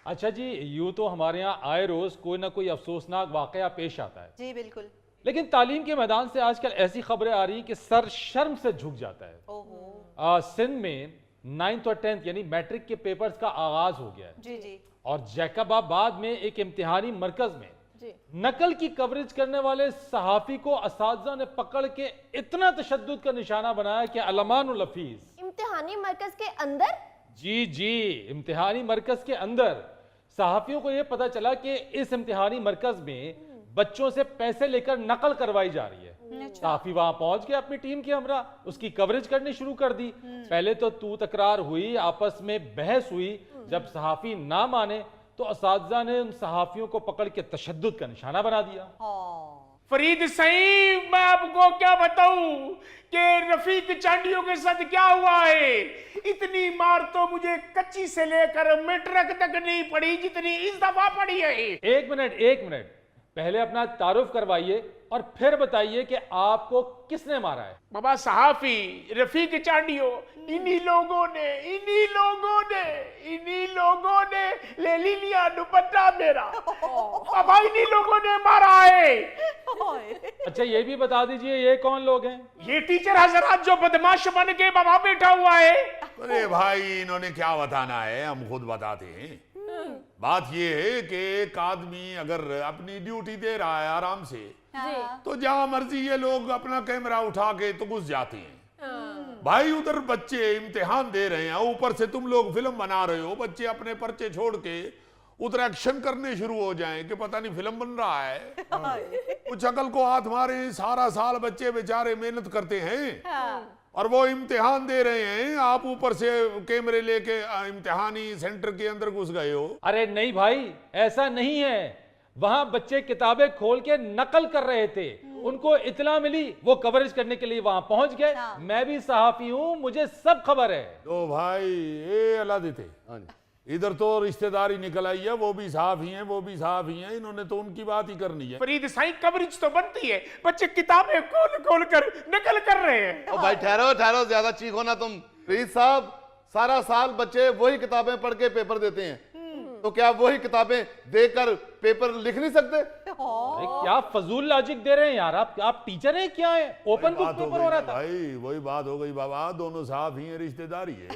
अच्छा जी, यूं तो हमारे यहाँ आए रोज कोई ना कोई अफसोसनाक वाकया पेश आता है, जी बिल्कुल। लेकिन तालीम के मैदान से आजकल ऐसी खबरें आ रही कि सर शर्म से झुक जाता है। ओहो। सिंध में 9th और 10th यानी मैट्रिक के पेपर्स का आगाज हो गया है जी जी और जैकबाबाद में एक इम्तिहानी मरकज में जी। नकल की कवरेज करने वाले सहाफी को असातिज़ा ने पकड़ के इतना तशद्दुद का निशाना बनाया कि अलमानुल हफीज। इम्तिहानी मरकज के अंदर? जी जी, इम्तिहानी मरकज के अंदर सहाफियों को यह पता चला कि इस इम्तिहानी मरकज में बच्चों से पैसे लेकर नकल करवाई जा रही है। सहाफी वहां पहुंच गए अपनी टीम के हमरा, उसकी कवरेज करनी शुरू कर दी। पहले तो तू तकरार हुई, आपस में बहस हुई। जब सहाफी ना माने तो असातिज़ा ने उन सहाफियों को पकड़ के तशद्दुद का निशाना बना दिया। फरीद सही, मैं आपको क्या बताऊं कि रफीक चांडियों के साथ क्या हुआ है। इतनी मार तो मुझे कच्ची से लेकर मेट्रिक तक नहीं पड़ी जितनी इस दफा पड़ी है। एक मिनट, पहले अपना तारुफ करवाइए और फिर बताइए कि आपको किसने मारा है। बाबा सहाफी रफीक चांडियो, इन्हीं लोगों ने ले लिया दुपट्टा मेरा। बाबा इन्हीं लोगों ने मारा है। अच्छा ये भी बता दीजिए ये कौन लोग हैं? ये टीचर हजरात जो बदमाश बन के बाबा बैठा हुआ है। अरे भाई इन्होंने क्या बताना है, हम खुद बताते हैं। बात ये है कि एक आदमी अगर अपनी ड्यूटी दे रहा है आराम से, तो जहां मर्जी ये लोग अपना कैमरा उठा के तो घुस जाते हैं। भाई उधर बच्चे इम्तिहान दे रहे हैं, ऊपर से तुम लोग फिल्म बना रहे हो, बच्चे अपने पर्चे छोड़ के उधर एक्शन करने शुरू हो जाएं कि पता नहीं फिल्म बन रहा है। कुछ अकल को हाथ मारे, सारा साल बच्चे बेचारे मेहनत करते हैं और वो इम्तिहान दे रहे हैं, आप ऊपर से कैमरे लेके इम्तिहानी सेंटर के अंदर घुस गए हो। अरे नहीं भाई, ऐसा नहीं है। वहां बच्चे किताबें खोल के नकल कर रहे थे, उनको इतला मिली, वो कवरेज करने के लिए वहां पहुंच गए। मैं भी सहाफी हूं, मुझे सब खबर है। तो भाई ये अल्लाह देते, इधर तो रिश्तेदारी निकल आई है, वो भी सहाफी हैं, इन्होंने तो उनकी बात ही करनी है। फरीद साईं कवरेज तो बनती है, बच्चे किताबें खोल कर नकल कर रहे हैं। ओ भाई ठहरो, ज्यादा चीखो ना तुम। फरीद साहब, सारा साल बच्चे वही किताबें पढ़ के पेपर देते हैं, तो क्या वही किताबें देकर पेपर लिख नहीं सकते? अरे क्या फजूल लॉजिक दे रहे हैं यार आप टीचर हैं क्या है? ओपन बुक पेपर हो रहा था। भाई वही बात हो गई बाबा, दोनों साहब ही हैं, रिश्तेदारी है।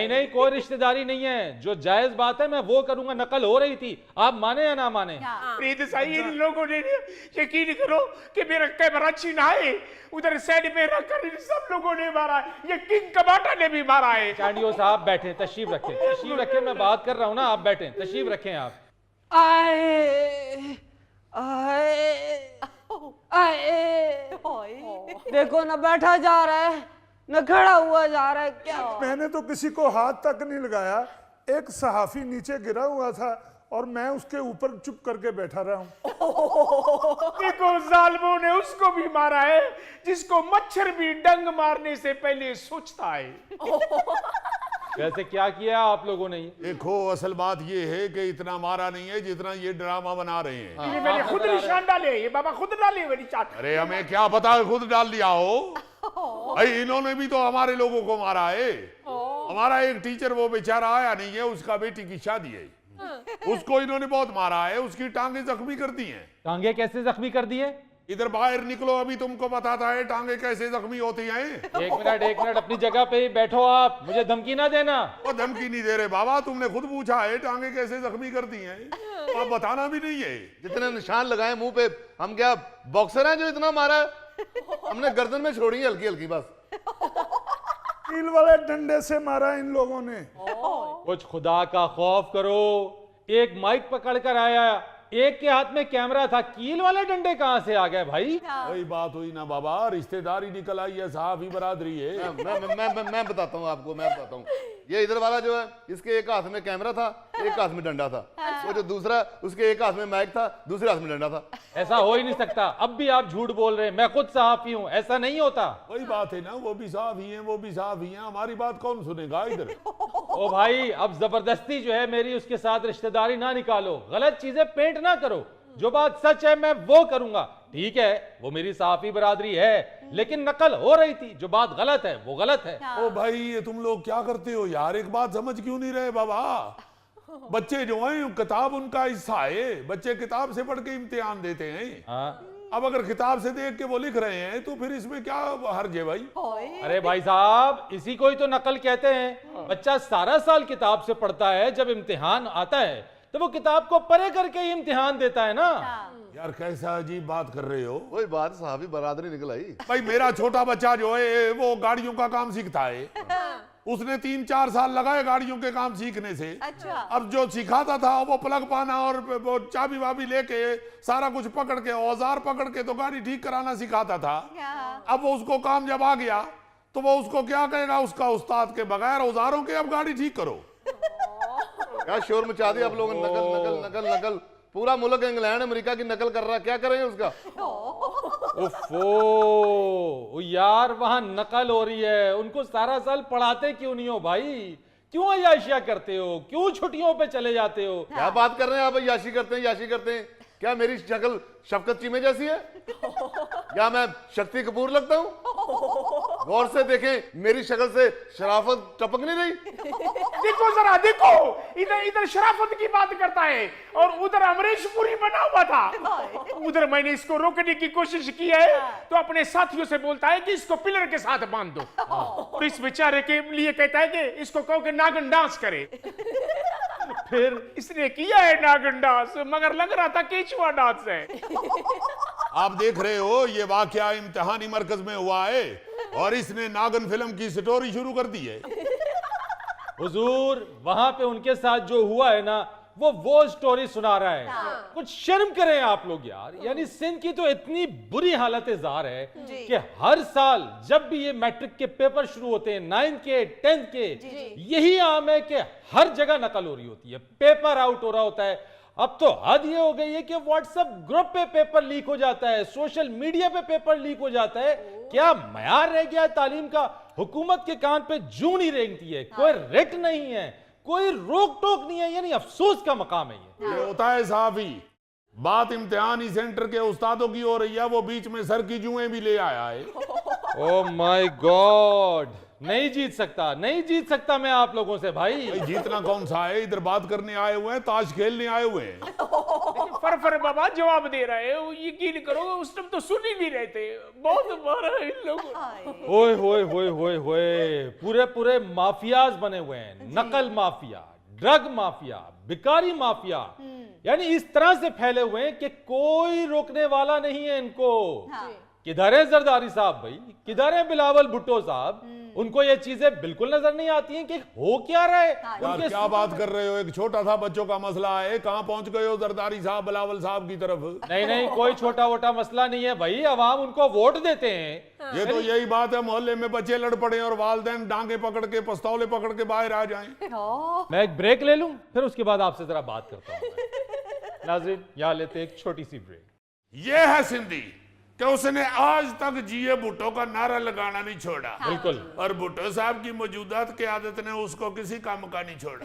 नहीं कोई रिश्तेदारी नहीं है, जो जायज बात है मैं वो करूंगा। नकल हो रही थी, आप माने या ना माने। फरीद साईं इन लोगों ने यकीन करो कि मेरा कैमरा छीना है, उधर साइड में रखकर सब लोगों ने मारा। ये किंग कबाटा ने भी मारा है। चांडियो साहब बैठे, तशरीफ रखें, मैं बात कर रहा हूं ना, आप बैठे, तशरीफ रखें आप। आए देखो ना, बैठा जा रहा है न खड़ा हुआ जा रहा है। क्या मैंने तो किसी को हाथ तक नहीं लगाया। एक सहाफी नीचे गिरा हुआ था और मैं उसके ऊपर चुप करके बैठा रहा हूं। देखो जालिमों ने उसको भी मारा है जिसको मच्छर भी डंग मारने से पहले सोचता है। वैसे क्या किया आप लोगों ने? देखो असल बात ये है कि इतना मारा नहीं है जितना ये ड्रामा बना रहे हैं। ये मैंने खुद निशान डाले, ये बाबा खुद डाले हुए निशान। अरे हमें क्या पता खुद डाल दिया हो। भाई इन्होंने भी तो हमारे लोगों को मारा है। हमारा एक टीचर वो बेचारा आया नहीं है, उसका बेटी की शादी है, उसको इन्होंने बहुत मारा है, उसकी टांगे जख्मी कर दी हैं। टांगे कैसे जख्मी कर दी है? इधर बाहर निकलो, अभी तुमको बताता है टांगे कैसे जख्मी होती हैं। एक मिनट अपनी जगह पे ही बैठो आप, मुझे धमकी ना देना। वो धमकी नहीं दे रहे बाबा, तुमने खुद पूछा है टांगे कैसे जख्मी करती हैं, आप बताना भी नहीं है। जितने निशान लगाए मुंह पे, हम क्या बॉक्सर हैं जो इतना मारा है? हमने गर्दन में छोड़ी हल्की हल्की बस। कील वाले डंडे से मारा इन लोगों ने। कुछ खुदा का खौफ करो। एक माइक पकड़ कर आया, एक के हाथ में कैमरा था, कील वाले डंडे कहां से आ गए भाई? वही बात हुई ना बाबा, रिश्तेदारी निकल आई है, साहब ही बरादरी है। मैं बताता हूँ आपको, मैं बताता हूँ। ये इधर वाला जो है, इसके एक हाथ में कैमरा था, एक हाथ में डंडा था। वो जो दूसरा, उसके एक हाथ में माइक था, दूसरे हाथ में डंडा था। ऐसा हो ही नहीं सकता। अब भी आप झूठ बोल रहे हैं, मैं खुद सहाफी हूं, ऐसा नहीं होता। वही बात है ना, वो भी साहब ही हैं, हमारी बात कौन सुनेगा इधर। ओ भाई, अब जबरदस्ती जो है मेरी उसके साथ रिश्तेदारी ना निकालो, गलत चीजें पेंट ना करो। जो बात सच है मैं वो करूंगा। ठीक है, वो मेरी सहाफी बरादरी है, लेकिन नकल हो रही थी। जो बात गलत है वो गलत है। ओ भाई ये तुम लोग क्या करते हो यार, एक बात समझ क्यों नहीं रहे बाबा? बच्चे जो हैं किताब उनका हिस्सा है, बच्चे किताब से पढ़ के इम्तिहान देते हैं। हाँ। अब अगर किताब से देख के वो लिख रहे हैं तो फिर इसमें क्या हर्ज है भाई? अरे भाई साहब, इसी को ही तो नकल कहते हैं। बच्चा सारा साल किताब से पढ़ता है, जब इम्तिहान आता है तो वो किताब को पढ़े करके ही इम्तिहान देता है ना। यार कैसा अजीब बात कर रहे हो वही बात साहबी बरादरी निकल आई। भाई। मेरा छोटा बच्चा जो है वो गाड़ियों का काम सीखता है, उसने 3-4 साल लगाए गाड़ियों के काम सीखने से। अच्छा। अब जो सिखाता था वो प्लग पाना और वो चाबी वाबी लेके सारा कुछ पकड़ के औजार पकड़ के तो गाड़ी ठीक कराना सिखाता था। अब वो उसको काम जब आ गया तो वो उसको क्या कहेगा उसका उस्ताद के बगैर औजारों के अब गाड़ी ठीक करो। क्या शोर मचा दिया आप लोगों ने, नकल नकल नकल नकल। पूरा मुल्क इंग्लैंड अमेरिका की नकल कर रहा, क्या करेंगे उसका? ओफो यार, वहां नकल हो रही है, उनको सारा साल पढ़ाते क्यों नहीं हो भाई? क्यों अय्याशियां करते हो? क्यों छुट्टियों पे चले जाते हो? क्या बात कर रहे हैं आप? याशी करते हैं, याशी करते हैं। क्या मेरी शक्ल शफकत चीमे जैसी है? या मैं शक्ति कपूर लगता हूं? गौर से देखें, मेरी शक्ल से शराफत टपक नहीं रही? देखो जरा, देखो इधर इधर शराफत की बात करता है और उधर अमरीश पुरी बना हुआ था। उधर मैंने इसको रोकने की कोशिश की है तो अपने साथियों से बोलता है कि इसको पिलर के साथ बांध दो, और इस बेचारे के लिए कहता है कि इसको कहो कि नागन डांस करे। फिर इसने किया है नागन डांस, मगर लग रहा था केचुआ डांस है। आप देख रहे हो ये वाकया इम्तिहानी मरकज में हुआ है और इसने नागन फिल्म की स्टोरी शुरू कर दी है। हुजूर, वहां पे उनके साथ जो हुआ है ना, वो स्टोरी सुना रहा है। कुछ शर्म करें आप लोग यार। यानी सिंध की तो इतनी बुरी हालत जार है कि हर साल जब भी ये मैट्रिक के पेपर शुरू होते हैं, 9th के 10th के, यही आम है कि हर जगह नकल हो रही होती है, पेपर आउट हो रहा होता है। अब तो हद ये हो गई है कि व्हाट्सएप ग्रुप पे पेपर लीक हो जाता है, सोशल मीडिया पे पेपर लीक हो जाता है। क्या मयार रह गया है तालीम का? हुकूमत के कान पे जूं नहीं रेंगती है, कोई रिट नहीं है, कोई रोक टोक नहीं है। यानी अफसोस का मकाम है ये होता है साहबी। बात इम्तिहानी सेंटर के उस्तादों की हो रही है, वो बीच में सर की जुएं भी ले आया है। ओह माय गॉड, नहीं जीत सकता, नहीं जीत सकता मैं आप लोगों से भाई। भाई जीतना कौन सा है? इधर बात करने आए हुए हैं, ताश खेलने आए हुए हैं। फर बाबा जवाब दे रहे हो, यकीन करो उस टाइम तो सुन ही नहीं रहे थे, बहुत मारा है इन लोगों ने। ओए होए होए होए होए, पूरे पूरे माफियाज बने हुए हैं, नकल माफिया, ड्रग माफिया, भिकारी माफिया। यानी इस तरह से फैले हुए हैं कि कोई रोकने वाला नहीं है इनको। किधर है जरदारी साहब भाई, किधर है बिलावल भुट्टो साहब? उनको ये चीजें बिल्कुल नजर नहीं आती हैं कि हो क्या रहा है। यार क्या बात कर रहे हो? एक छोटा सा बच्चों का मसला है, कहां पहुंच गए हो जरदारी साहब बिलावल साहब की तरफ? नहीं नहीं, कोई छोटा वोटा मसला नहीं है भाई, अवाम उनको वोट देते हैं। ये तो यही बात है, मोहल्ले में बच्चे लड़ पड़े और वालदैन डांगे पकड़ के पस्तौले पकड़ के बाहर आ जाएं। मैं एक ब्रेक ले लूं, फिर उसके बाद आपसे जरा बात करता हूं। नाज़रीन, यहां लेते एक छोटी सी ब्रेक। ये है सिंधी कि उसने आज तक जिए भुट्टो का नारा लगाना नहीं छोड़ा। बिल्कुल। और भुट्टो साहब की मौजूदात की आदत ने उसको किसी काम का नहीं छोड़ा।